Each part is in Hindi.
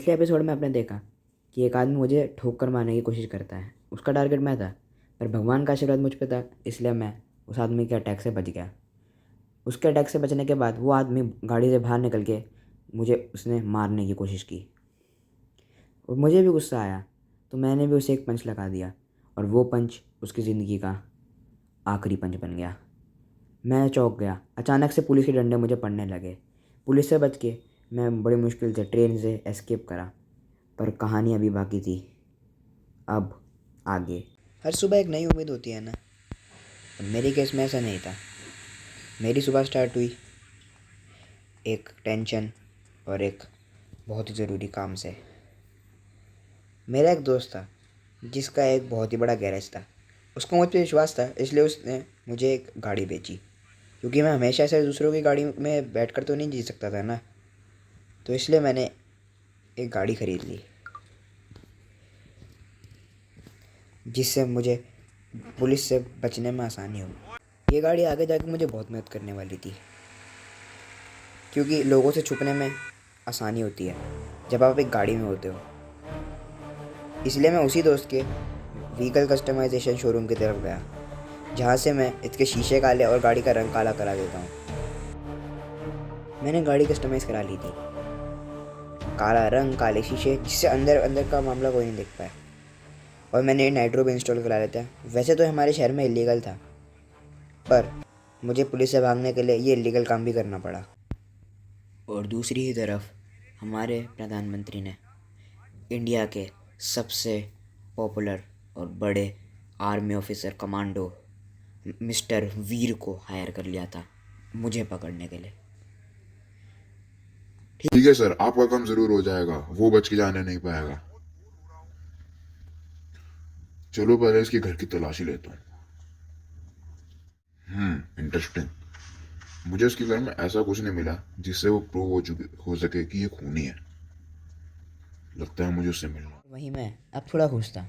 पिछले एपिसोड में आपने देखा कि एक आदमी मुझे ठोक कर मारने की कोशिश करता है। उसका टारगेट मैं था, पर भगवान का आशीर्वाद मुझ पे था, इसलिए मैं उस आदमी के अटैक से बच गया। उसके अटैक से बचने के बाद वो आदमी गाड़ी से बाहर निकल के मुझे उसने मारने की कोशिश की और मुझे भी गुस्सा आया, तो मैंने भी उसे एक पंच लगा दिया और वो पंच उसकी ज़िंदगी का आखिरी पंच बन गया। मैं चौंक गया। अचानक से पुलिस के डंडे मुझे पड़ने लगे। पुलिस से बच के मैं बड़ी मुश्किल से ट्रेन से एस्केप करा, पर कहानी अभी बाकी थी। अब आगे। हर सुबह एक नई उम्मीद होती है ना, पर मेरी केस में ऐसा नहीं था। मेरी सुबह स्टार्ट हुई एक टेंशन और एक बहुत ही ज़रूरी काम से। मेरा एक दोस्त था जिसका एक बहुत ही बड़ा गैरेज था। उसको मुझ पर विश्वास था, इसलिए उसने मुझे एक गाड़ी बेची। क्योंकि मैं हमेशा से दूसरों की गाड़ी में बैठ कर तो नहीं जी सकता था ना, तो इसलिए मैंने एक गाड़ी ख़रीद ली, जिससे मुझे पुलिस से बचने में आसानी हो। ये गाड़ी आगे जाके मुझे बहुत मदद करने वाली थी, क्योंकि लोगों से छुपने में आसानी होती है जब आप एक गाड़ी में होते हो। इसलिए मैं उसी दोस्त के व्हीकल कस्टमाइजेशन शोरूम की तरफ गया, जहाँ से मैं इसके शीशे काले और गाड़ी का रंग काला करा देता हूँ। मैंने गाड़ी कस्टमाइज़ करा ली थी, काला रंग, काले शीशे, जिससे अंदर अंदर का मामला कोई नहीं देख पाए। और मैंने नाइट्रो भी इंस्टॉल करा लेता है। वैसे तो हमारे शहर में इलीगल था, पर मुझे पुलिस से भागने के लिए ये इलीगल काम भी करना पड़ा। और दूसरी ही तरफ हमारे प्रधानमंत्री ने इंडिया के सबसे पॉपुलर और बड़े आर्मी ऑफिसर कमांडो मिस्टर वीर को हायर कर लिया था मुझे पकड़ने के लिए। ठीक है सर, आपका काम जरूर हो जाएगा, वो बच के जाने नहीं पाएगा। चलो पहले इसके घर की तलाशी लेता हूँ। इंटरेस्टिंग। मुझे इसके घर में ऐसा कुछ नहीं मिला जिससे वो प्रूव हो सके कि ये खूनी है। लगता है मुझे उससे मिलना। वहीं मैं अब थोड़ा खुश था,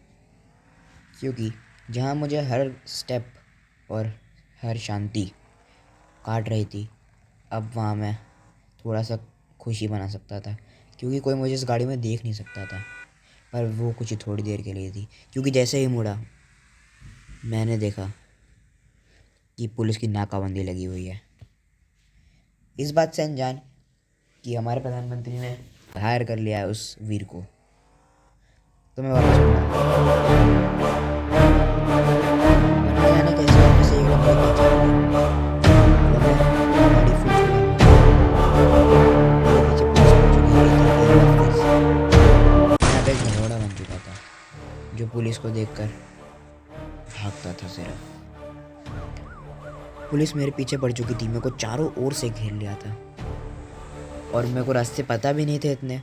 क्योंकि जहाँ मुझे हर स्टेप और हर शांति काट रही थी, अब वहाँ मैं थोड़ा सा खुशी बना सकता था, क्योंकि कोई मुझे इस गाड़ी में देख नहीं सकता था। पर वो कुछ ही थोड़ी देर के लिए थी, क्योंकि जैसे ही मुड़ा मैंने देखा कि पुलिस की नाकाबंदी लगी हुई है। इस बात से अनजान कि हमारे प्रधानमंत्री ने हायर कर लिया है उस वीर को, तो मैं वापस मुड़ा और न जाने कैसे और कैसे एकदम से पीछे मुड़ा और मैं गाड़ी फुल स्पीड में मेरे पीछे पुलिस पहुंच चुकी थी एक बार फिर से। मैं अब एक भगोड़ा बन चुका था जो पुलिस को देखकर भागता था सिर्फ। पुलिस मेरे पीछे पड़ चुकी थी, मेरे को चारों ओर से घेर लिया था और मेरे को रास्ते पता भी नहीं थे इतने,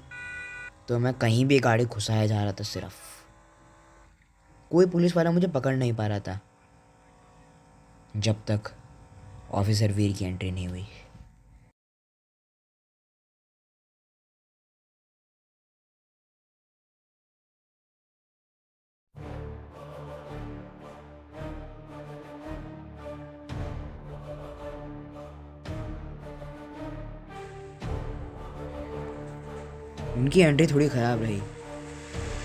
तो मैं कहीं भी गाड़ी घुसाया जा रहा था। सिर्फ कोई पुलिस वाला मुझे पकड़ नहीं पा रहा था जब तक ऑफिसर वीर की एंट्री नहीं हुई। उनकी एंट्री थोड़ी ख़राब रही।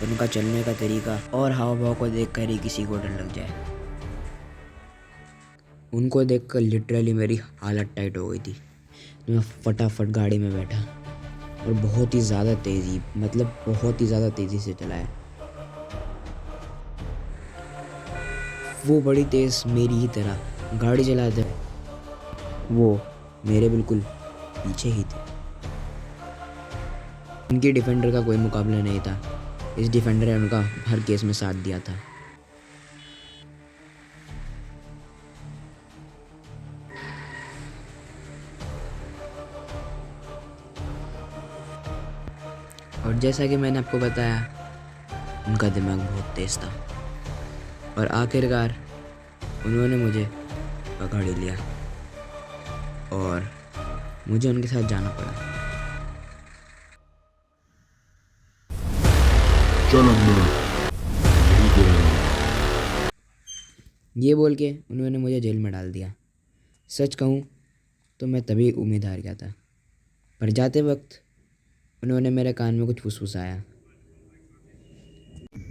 उनका चलने का तरीका और हाव भाव को देख कर ही किसी को डर लग जाए। उनको देखकर लिटरली मेरी हालत टाइट हो गई थी। तो मैं फटाफट गाड़ी में बैठा और बहुत ही ज़्यादा तेज़ी, मतलब बहुत ही ज़्यादा तेज़ी से चलाया। वो बड़ी तेज़ मेरी ही तरह गाड़ी चलाते, वो मेरे बिल्कुल पीछे ही थे। उनकी डिफेंडर का कोई मुकाबला नहीं था। इस डिफेंडर ने उनका हर केस में साथ दिया था। और जैसा कि मैंने आपको बताया, उनका दिमाग बहुत तेज़ था और आखिरकार उन्होंने मुझे पकड़ ही लिया और मुझे उनके साथ जाना पड़ा। चल अंदर। ये बोल के उन्होंने मुझे जेल में डाल दिया। सच कहूँ तो मैं तभी उम्मीद हार गया था, पर जाते वक्त उन्होंने मेरे कान में कुछ फुसफुसाया।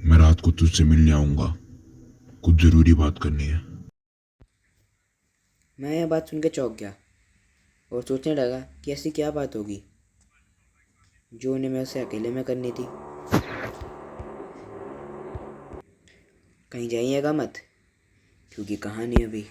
मैं रात को तुझसे मिलने आऊंगा, कुछ जरूरी बात करनी है। मैं यह बात सुन के चौंक गया और सोचने लगा कि ऐसी क्या बात होगी जो उन्हें मेरे से अकेले में करनी थी। कहीं जाइएगा मत, क्योंकि कहानी अभी